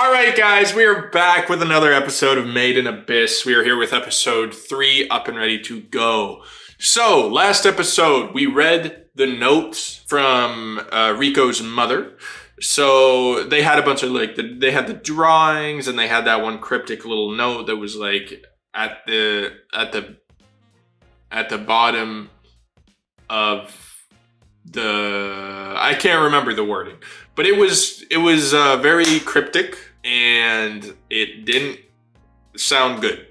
All right, guys, we are back with another episode of Made in Abyss. We are here with episode 3, up and ready to go. So, last episode, we read the notes from Riko's mother. So they had a bunch of they had the drawings, and they had that one cryptic little note that was like at the bottom of the, I can't remember the wording, but it was very cryptic and it didn't sound good.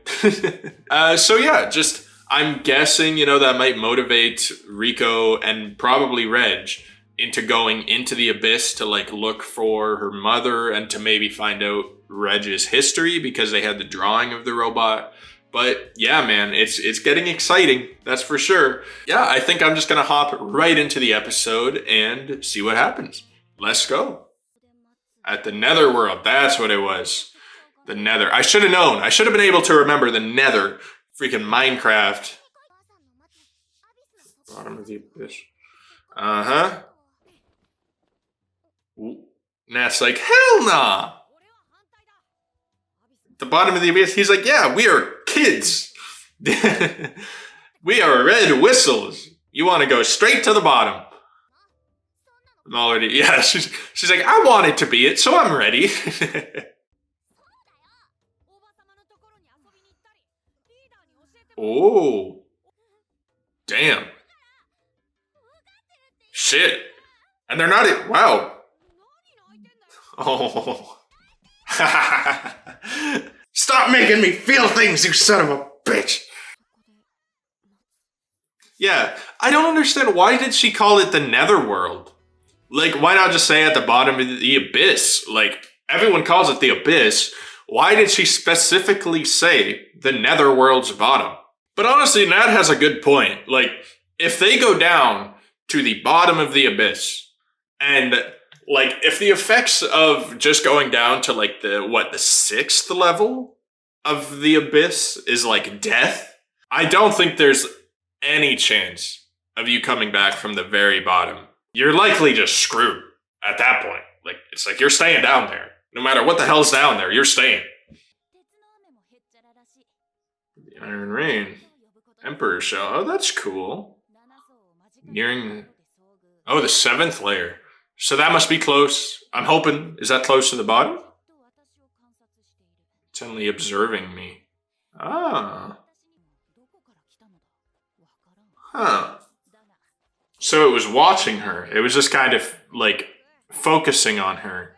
So yeah, just I'm guessing that might motivate Riko and probably Reg into going into the abyss to look for her mother and to maybe find out Reg's history because they had the drawing of the robot. But yeah, man, it's getting exciting, that's for sure. Yeah, I think I'm just gonna hop right into the episode and see what happens. Let's go. At the Netherworld, that's what it was. The Nether. I should have known. I should have been able to remember the Nether. Freaking Minecraft. Bottom of the abyss. Uh-huh. Nat's like, hell nah! The bottom of the abyss, he's like, yeah, we are kids. We are red whistles. You want to go straight to the bottom. I'm already, yeah, she's like, I wanted to be it, so I'm ready. Oh. Damn. Shit. And they're not, wow. Oh. Stop making me feel things, you son of a bitch. Yeah, I don't understand. Why did she call it the Netherworld? Why not just say at the bottom of the abyss? Everyone calls it the abyss. Why did she specifically say the Netherworld's bottom? But honestly, Nat has a good point. If they go down to the bottom of the abyss, and if the effects of just going down to the 6th level of the abyss is death, I don't think there's any chance of you coming back from the very bottom. You're likely just screwed at that point. It's you're staying down there. No matter what the hell's down there, you're staying. The Iron Rain. Emperor Shell. Oh, that's cool. Nearing... Oh, the 7th layer. So that must be close. I'm hoping. Is that close to the bottom? It's only observing me. Ah. Huh. So it was watching her. It was just kind of, focusing on her.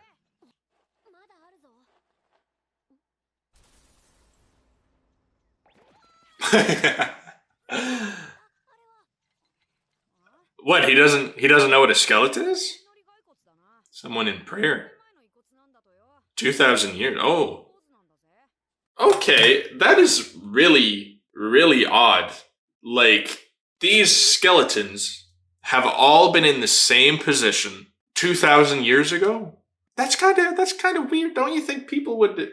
What, he doesn't know what a skeleton is? Someone in prayer. 2,000 years. Oh. Okay, that is really, really odd. These skeletons have all been in the same position 2,000 years ago? That's kind of weird. Don't you think people would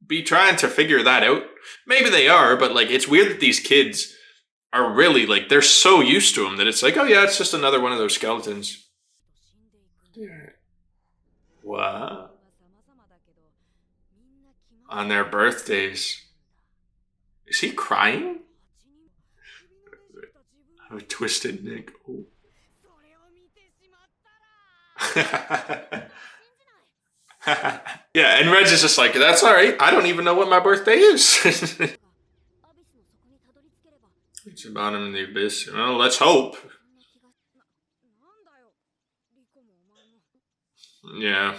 be trying to figure that out? Maybe they are, but it's weird that these kids are really they're so used to them that it's oh yeah, it's just another one of those skeletons. What? On their birthdays. Is he crying? A twisted neck. Oh. Yeah, and Reg is just that's alright. I don't even know what my birthday is. It's the bottom of the abyss. Well, let's hope. Yeah.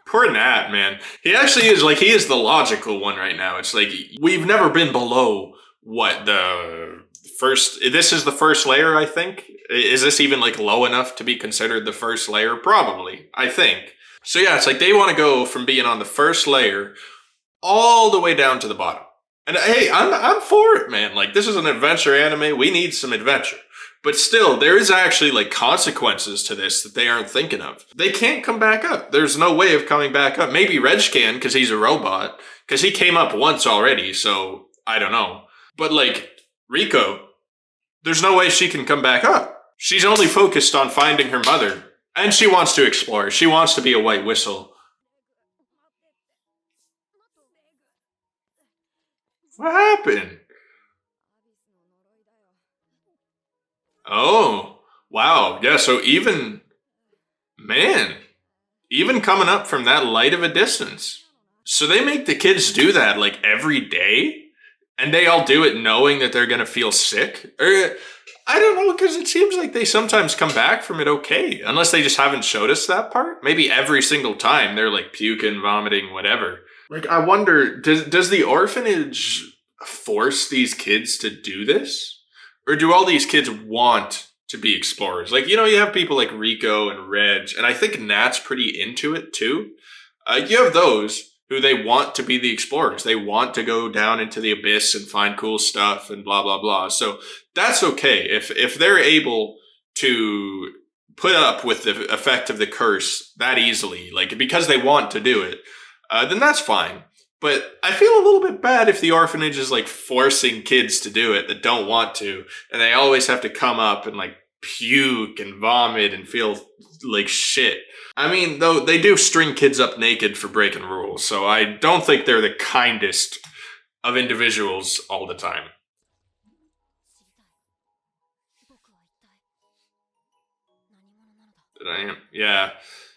Poor Nat, man. He actually is, he is the logical one right now. It's we've never been below, the first... This is the first layer, I think. Is this even, low enough to be considered the first layer? Probably, I think. So yeah, it's they want to go from being on the first layer all the way down to the bottom. And hey, I'm for it, man. This is an adventure anime. We need some adventure. But still, there is actually consequences to this that they aren't thinking of. They can't come back up. There's no way of coming back up. Maybe Reg can because he's a robot. Because he came up once already, so I don't know. But Riko, there's no way she can come back up. She's only focused on finding her mother. And she wants to explore. She wants to be a white whistle. What happened? Oh, wow. Yeah, so man, even coming up from that light of a distance. So they make the kids do that like every day? And they all do it knowing that they're going to feel sick? Or I don't know, because it seems like they sometimes come back from it okay. Unless they just haven't showed us that part. Maybe every single time they're like puking, vomiting, whatever. Like, I wonder, does the orphanage force these kids to do this? Or do all these kids want to be explorers? Like, you have people like Riko and Reg, and I think Nat's pretty into it too. You have those who they want to be the explorers. They want to go down into the abyss and find cool stuff and blah, blah, blah. So that's okay. If they're able to put up with the effect of the curse that easily, like because they want to do it, then that's fine. But I feel a little bit bad if the orphanage is like forcing kids to do it that don't want to, and they always have to come up and like puke and vomit and feel like shit. I mean, though they do string kids up naked for breaking rules, so I don't think they're the kindest of individuals all the time. That I am, yeah.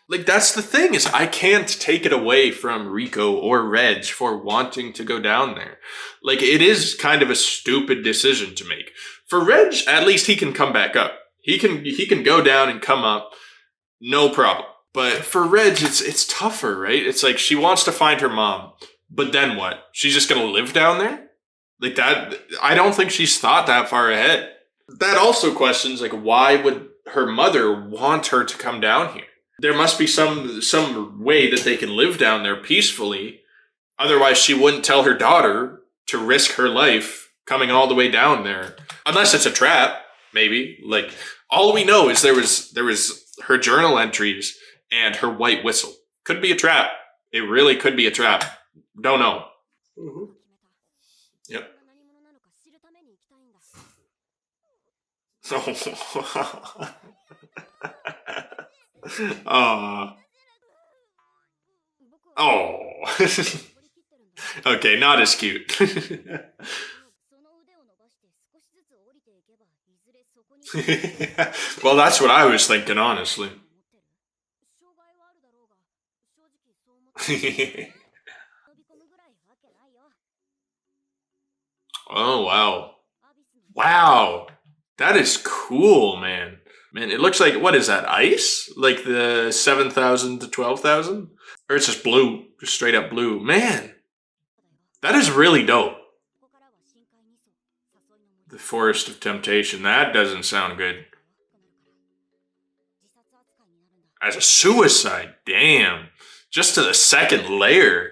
Like, that's the thing, is I can't take it away from Riko or Reg for wanting to go down there. Like, it is kind of a stupid decision to make. For Reg, at least he can come back up. He can go down and come up, no problem. But for Reg, it's tougher, right? It's like she wants to find her mom, but then what? She's just gonna live down there? Like that, I don't think she's thought that far ahead. That also questions, like, why would her mother want her to come down here? There must be some way that they can live down there peacefully. Otherwise, she wouldn't tell her daughter to risk her life coming all the way down there. Unless it's a trap, maybe. Like, all we know is there was her journal entries and her white whistle. Could be a trap. It really could be a trap. Don't know. Mm-hmm. Yep. Oh. Oh. Okay, not as cute. Well, that's what I was thinking, honestly. Oh, wow. Wow. That is cool, man. Man, it looks like, what is that, ice? Like the 7,000 to 12,000? Or it's just blue, just straight up blue. Man, that is really dope. The Forest of Temptation, that doesn't sound good. As a suicide, damn. Just to the second layer.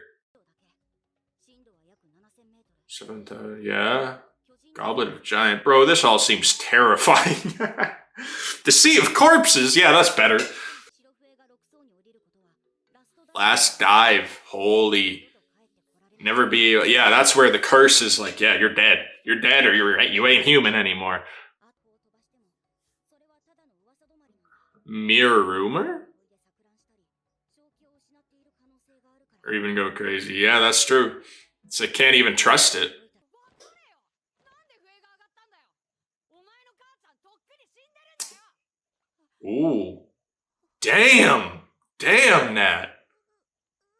7,000, yeah. Goblet of Giant. Bro, this all seems terrifying. The Sea of Corpses, yeah, that's better. Last Dive, holy. Never be, yeah, that's where the curse is like, yeah, you're dead. You're dead or you ain't human anymore. Mirror rumor? Or even go crazy. Yeah, that's true. So I can't even trust it. Ooh. Damn. Damn, Nat.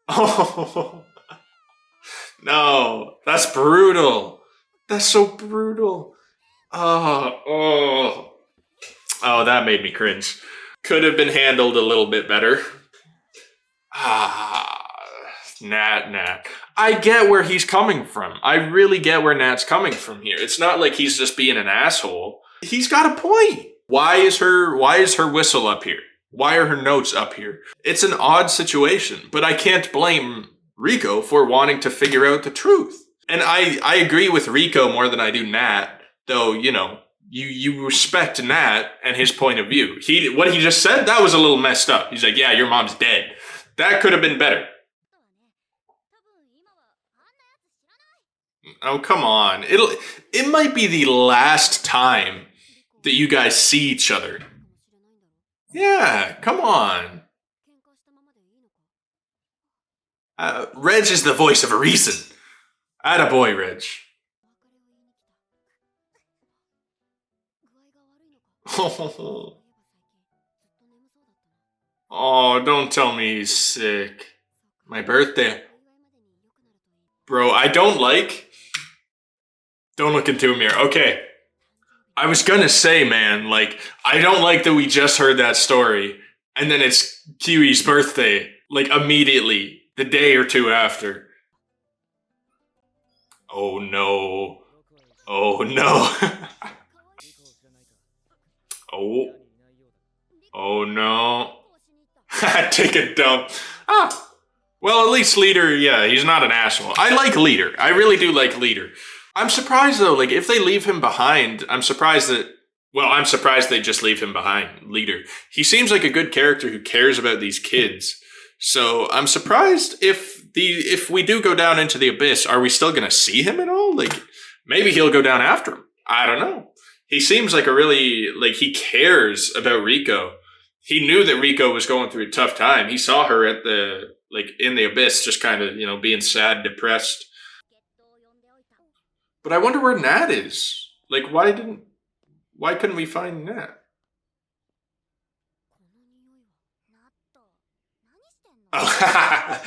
Oh. No. That's brutal. That's so brutal. Oh. Oh, that made me cringe. Could have been handled a little bit better. Nat. I get where he's coming from. I really get where Nat's coming from here. It's not like he's just being an asshole. He's got a point. Why is her whistle up here? Why are her notes up here? It's an odd situation, but I can't blame Riko for wanting to figure out the truth. And I agree with Riko more than I do Nat, though, you respect Nat and his point of view. What he just said, that was a little messed up. He's like, yeah, your mom's dead. That could have been better. Oh, come on. It might be the last time that you guys see each other. Yeah, come on. Reg is the voice of reason. Attaboy, Reg. Oh, don't tell me he's sick. My birthday. Bro, I don't like. Don't look into a mirror. Okay. I was gonna say, man, like, I don't like that we just heard that story and then it's Kiwi's birthday, like, immediately, the day or two after. Oh no. Oh no. Oh. Oh no. Take a dump. Ah. Well, at least Leader, yeah, he's not an asshole. I like Leader. I really do like Leader. I'm surprised though, like if they leave him behind, I'm surprised they just leave him behind, Leader. He seems like a good character who cares about these kids. So I'm surprised if we do go down into the abyss, are we still gonna see him at all? Like maybe he'll go down after him. I don't know. He seems like he cares about Riko. He knew that Riko was going through a tough time. He saw her at in the abyss, just kind of, being sad, depressed. But I wonder where Nat is. Like, why couldn't we find Nat? Oh.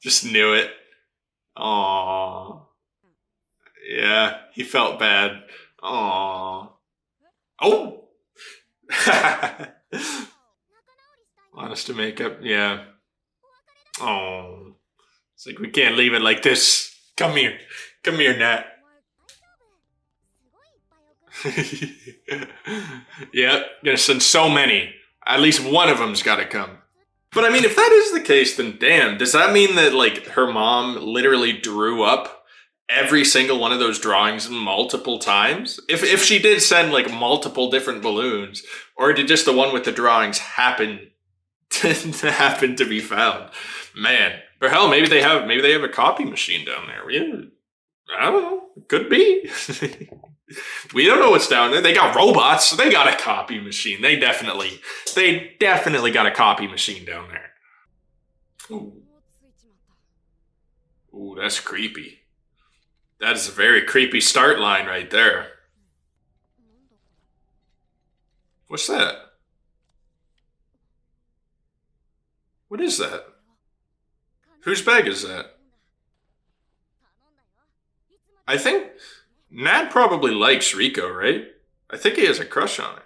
Just knew it. Aww. Yeah, he felt bad. Aww. Oh! Want us to make up? Yeah. Oh. It's like, we can't leave it like this. Come here. Come here, Nat. Yep, gonna send so many. At least one of them's gotta come. But I mean, if that is the case, then damn, does that mean that, like, her mom literally drew up every single one of those drawings multiple times? If she did send, like, multiple different balloons, or did just the one with the drawings happen to be found? Man, or hell, maybe they have a copy machine down there. Yeah, I don't know. Could be. We don't know what's down there. They got robots. So they got a copy machine. They definitely got a copy machine down there. Ooh. Ooh, that's creepy. That is a very creepy start line right there. What's that? What is that? Whose bag is that? I think Nat probably likes Riko, right? I think he has a crush on her.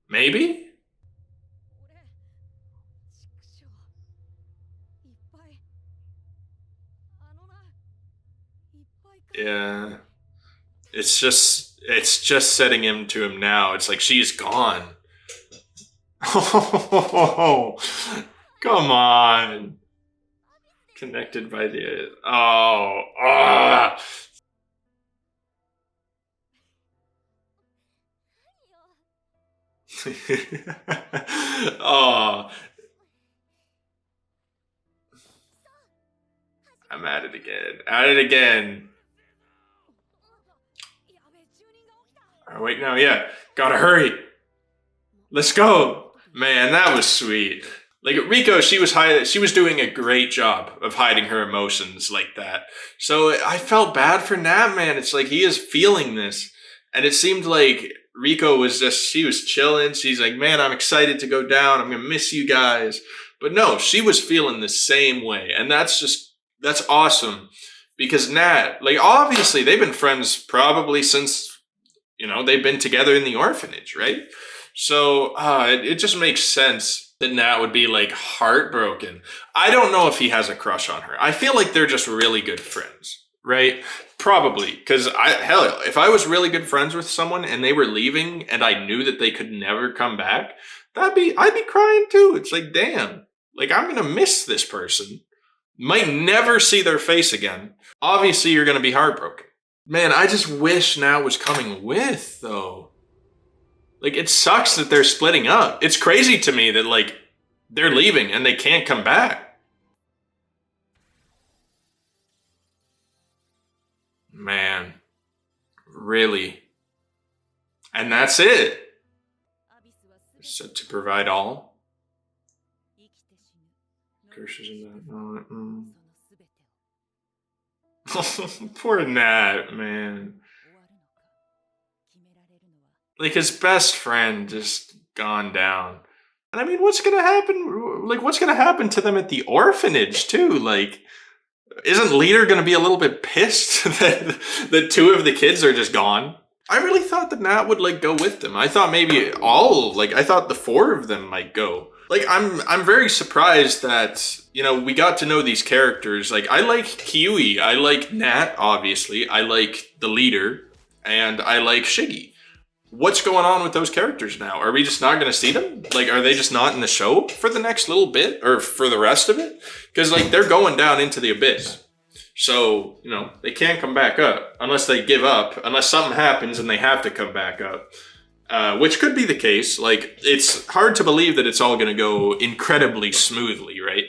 Maybe? Yeah. It's just setting him to him now. It's like she's gone. Oh, come on. Connected by the oh. I'm at it again. At it again. Oh, wait, no, yeah. Gotta hurry. Let's go. Man, that was sweet. Like Riko, she was doing a great job of hiding her emotions like that. So I felt bad for Nat, man. It's like he is feeling this. And it seemed like Riko she was chilling. She's like, man, I'm excited to go down. I'm going to miss you guys. But no, she was feeling the same way. And that's awesome. Because Nat, like, obviously they've been friends probably since, they've been together in the orphanage, right? So it just makes sense that Nat would be, like, heartbroken. I don't know if he has a crush on her. I feel like they're just really good friends, right? Probably. Because, if I was really good friends with someone and they were leaving and I knew that they could never come back, I'd be crying too. It's like, damn, like, I'm going to miss this person. Might never see their face again. Obviously, you're going to be heartbroken. Man, I just wish Nat was coming with, though. Like, it sucks that they're splitting up. It's crazy to me that, like, they're leaving and they can't come back. Man. Really. And that's it. So to provide all. Curses in that. Poor Nat, man. Like his best friend just gone down. And I mean, what's gonna happen? Like, what's gonna happen to them at the orphanage too? Like, isn't Leader gonna be a little bit pissed that two of the kids are just gone? I really thought that Nat would like go with them. I thought maybe I thought the four of them might go. Like, I'm very surprised that, we got to know these characters. Like, I like Kiwi, I like Nat, obviously, I like the Leader, and I like Shiggy. What's going on with those characters now? Are we just not going to see them? Like, are they just not in the show for the next little bit or for the rest of it? Because, like, they're going down into the abyss. So, they can't come back up unless they give up, unless something happens and they have to come back up. Which could be the case. Like, it's hard to believe that it's all going to go incredibly smoothly, right?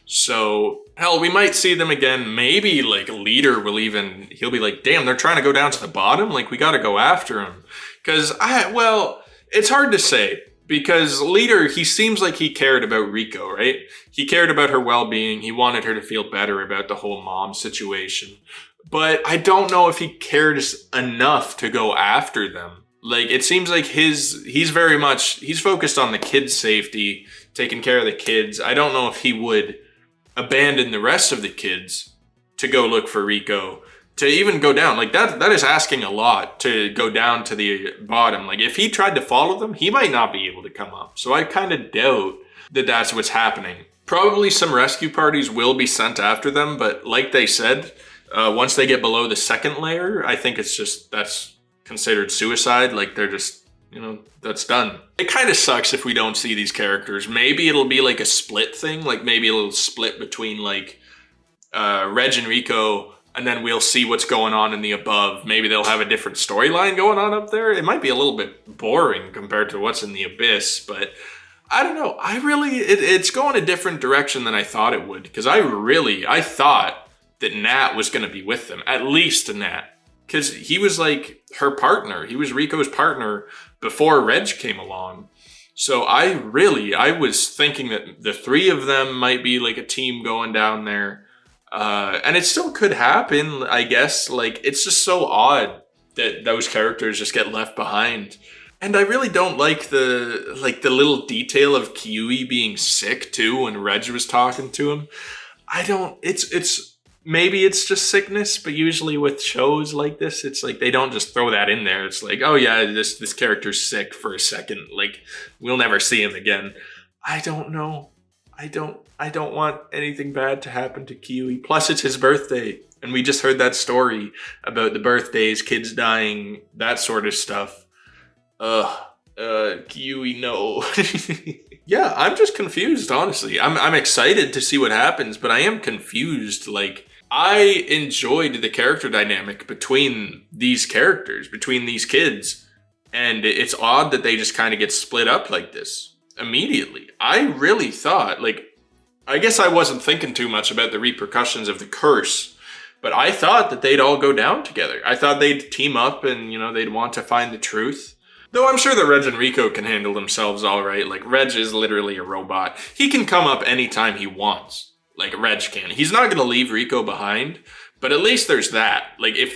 So, hell, we might see them again. Maybe, like, Leader will he'll be like, damn, they're trying to go down to the bottom? Like, we got to go after him. Because, it's hard to say. Because Leader, he seems like he cared about Riko, right? He cared about her well-being. He wanted her to feel better about the whole mom situation. But I don't know if he cared enough to go after them. Like, it seems like he's focused on the kids' safety, taking care of the kids. I don't know if he would abandon the rest of the kids to go look for Riko, to even go down. Like, that is asking a lot, to go down to the bottom. Like, if he tried to follow them, he might not be able to come up. So I kind of doubt that that's what's happening. Probably some rescue parties will be sent after them, but like they said, once they get below the second layer, I think that's considered suicide. Like, they're just, that's done. It kind of sucks if we don't see these characters. Maybe it'll be like a split thing. Like, maybe a little split between, like, Reg and Riko, and then we'll see what's going on in the above. Maybe they'll have a different storyline going on up there. It might be a little bit boring compared to what's in the abyss, but I don't know. It's going a different direction than I thought it would, because I thought that Nat was going to be with them, at least Nat. Because he was like her partner. He was Riko's partner before Reg came along. So I was thinking that the three of them might be like a team going down there. And it still could happen, I guess. Like, it's just so odd that those characters just get left behind. And I really don't like the little detail of Kiwi being sick too when Reg was talking to him. Maybe it's just sickness, but usually with shows like this, it's like they don't just throw that in there. It's like, oh yeah, this character's sick for a second. Like, we'll never see him again. I don't know. I don't want anything bad to happen to Kiwi. Plus, it's his birthday. And we just heard that story about the birthdays, kids dying, that sort of stuff. Kiwi, no. Yeah, I'm just confused, honestly. I'm excited to see what happens, but I am confused. Like, I enjoyed the character dynamic between these characters, between these kids. And it's odd that they just kind of get split up like this immediately. I really thought, like, I guess I wasn't thinking too much about the repercussions of the curse, but I thought that they'd all go down together. I thought they'd team up and, they'd want to find the truth. Though I'm sure that Reg and Riko can handle themselves all right. Like, Reg is literally a robot. He can come up anytime he wants. Like, Reg can. He's not going to leave Riko behind, but at least there's that. Like, if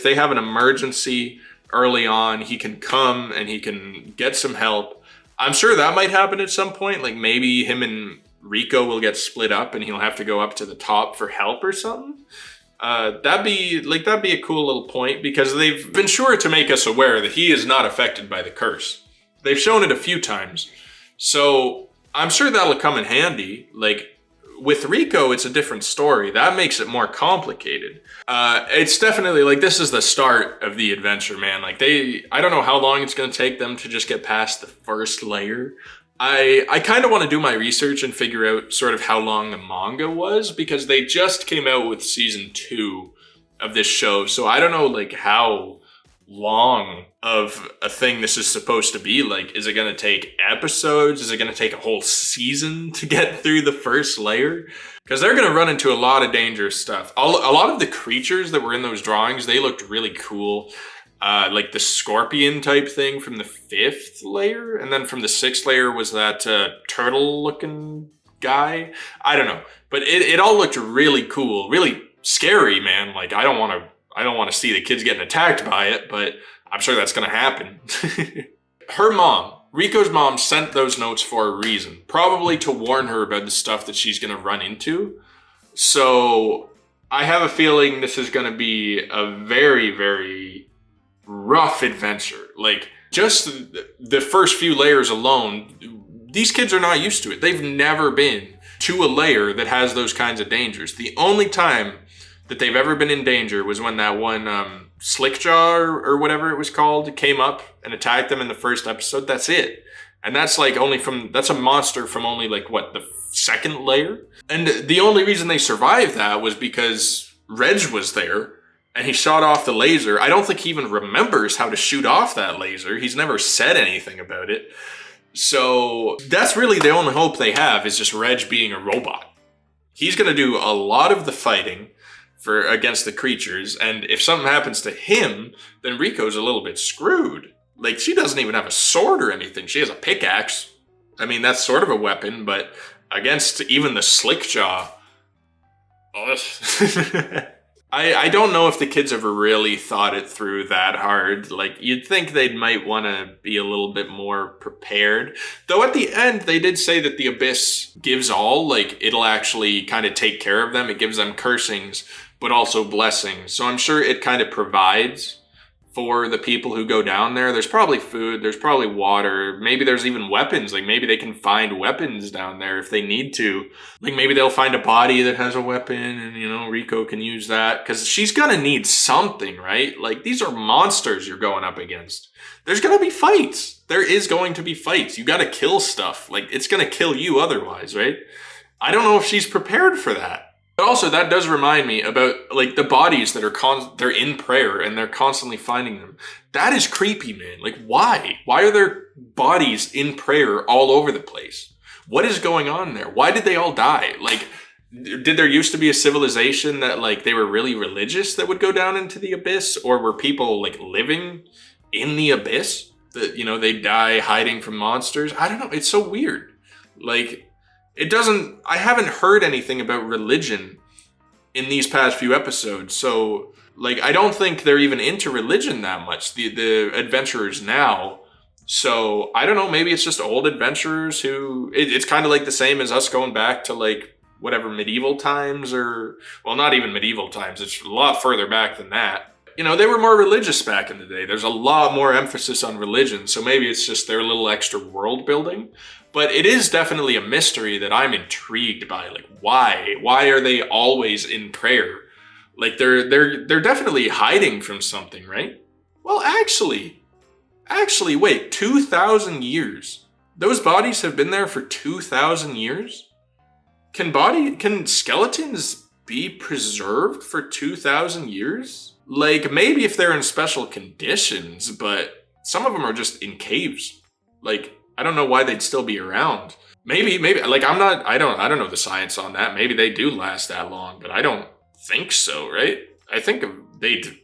they have an emergency early on, he can come and he can get some help. I'm sure that might happen at some point. Like, maybe him and Riko will get split up and he'll have to go up to the top for help or something. That'd be a cool little point, because they've been sure to make us aware that he is not affected by the curse. They've shown it a few times. So I'm sure that'll come in handy. Like, with Riko, it's a different story. That makes it more complicated. It's definitely, like, this is the start of the adventure, man. Like, I don't know how long it's going to take them to just get past the first layer. I kind of want to do my research and figure out sort of how long the manga was, because they just came out with season 2 of this show. So I don't know, like, how long of a thing this is supposed to be. Like, is it going to take episodes? Is it going to take a whole season to get through the first layer? Because they're going to run into a lot of dangerous stuff. A lot of the creatures that were in those drawings, they looked really cool. Like the scorpion type thing from the 5th layer. And then from the 6th layer was that turtle looking guy. I don't know. But it all looked really cool. Really scary, man. Like, I don't want to see the kids getting attacked by it, but I'm sure that's going to happen. Her mom, Riko's mom, sent those notes for a reason, probably to warn her about the stuff that she's going to run into. So I have a feeling this is going to be a very, very rough adventure. Like, just the first few layers alone, these kids are not used to it. They've never been to a layer that has those kinds of dangers. The only time that they've ever been in danger was when that one Slickjaw or whatever it was called came up and attacked them in the first episode. That's it. And that's like that's a monster from only like what, the second layer? And the only reason they survived that was because Reg was there and he shot off the laser. I don't think he even remembers how to shoot off that laser. He's never said anything about it. So that's really the only hope they have, is just Reg being a robot. He's going to do a lot of the fighting against the creatures, and if something happens to him, then Riko's a little bit screwed. Like, she doesn't even have a sword or anything. She has a pickaxe. I mean, that's sort of a weapon, but against even the Slickjaw, I don't know if the kids ever really thought it through that hard. Like, you'd think they might want to be a little bit more prepared. Though at the end, they did say that the Abyss gives all. Like, it'll actually kind of take care of them. It gives them cursings, but also blessings. So I'm sure it kind of provides for the people who go down there. There's probably food, there's probably water, maybe there's even weapons. Like, maybe they can find weapons down there if they need to. Like, maybe they'll find a body that has a weapon and, you know, Riko can use that, because she's gonna need something, right? Like, these are monsters you're going up against. There's gonna be fights. There is going to be fights. You gotta kill stuff. Like, it's gonna kill you otherwise, right? I don't know if she's prepared for that. But also, that does remind me about, like, the bodies that are they're in prayer and they're constantly finding them. That is creepy, man. Like, why? Why are there bodies in prayer all over the place? What is going on there? Why did they all die? Like, did there used to be a civilization that, like, they were really religious that would go down into the abyss? Or were people, like, living in the abyss? That, you know, they die hiding from monsters? I don't know. It's so weird. Like, I haven't heard anything about religion in these past few episodes. So, like, I don't think they're even into religion that much, the adventurers now. So, I don't know, maybe it's just old adventurers who, it's kind of like the same as us going back to, like, whatever, medieval times, or, well, not even medieval times. It's a lot further back than that. You know, they were more religious back in the day. There's a lot more emphasis on religion. So maybe it's just their little extra world building. But it is definitely a mystery that I'm intrigued by. Like, why? Why are they always in prayer? Like, they're definitely hiding from something, right? Well, actually, wait, 2,000 years? Those bodies have been there for 2,000 years? Can skeletons be preserved for 2,000 years? Like, maybe if they're in special conditions, but some of them are just in caves. Like, I don't know why they'd still be around. Maybe, like, I don't know the science on that. Maybe they do last that long, but I don't think so, right? I think they'd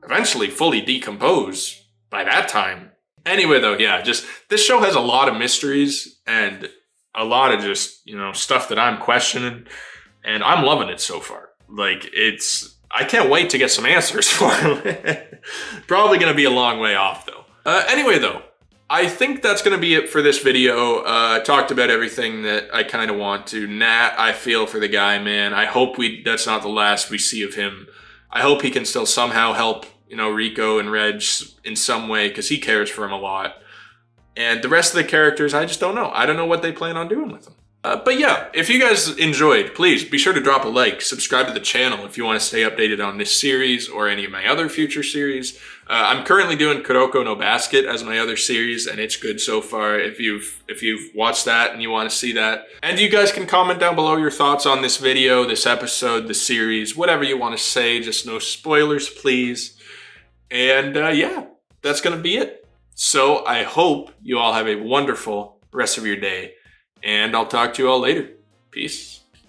eventually fully decompose by that time. Anyway, though, yeah, just, this show has a lot of mysteries and a lot of just, you know, stuff that I'm questioning, and I'm loving it so far. Like, I can't wait to get some answers for it. Probably gonna be a long way off, though. Anyway, though, I think that's going to be it for this video. I talked about everything that I kind of want to. Nat, I feel for the guy, man. I hope that's not the last we see of him. I hope he can still somehow help, you know, Riko and Reg in some way, because he cares for him a lot. And the rest of the characters, I just don't know. I don't know what they plan on doing with them. But yeah, if you guys enjoyed, please be sure to drop a like, subscribe to the channel if you want to stay updated on this series or any of my other future series. I'm currently doing Kuroko no Basket as my other series, and it's good so far if you've watched that and you want to see that. And you guys can comment down below your thoughts on this video, this episode, the series, whatever you want to say, just no spoilers, please. And yeah, that's going to be it. So I hope you all have a wonderful rest of your day, and I'll talk to you all later. Peace.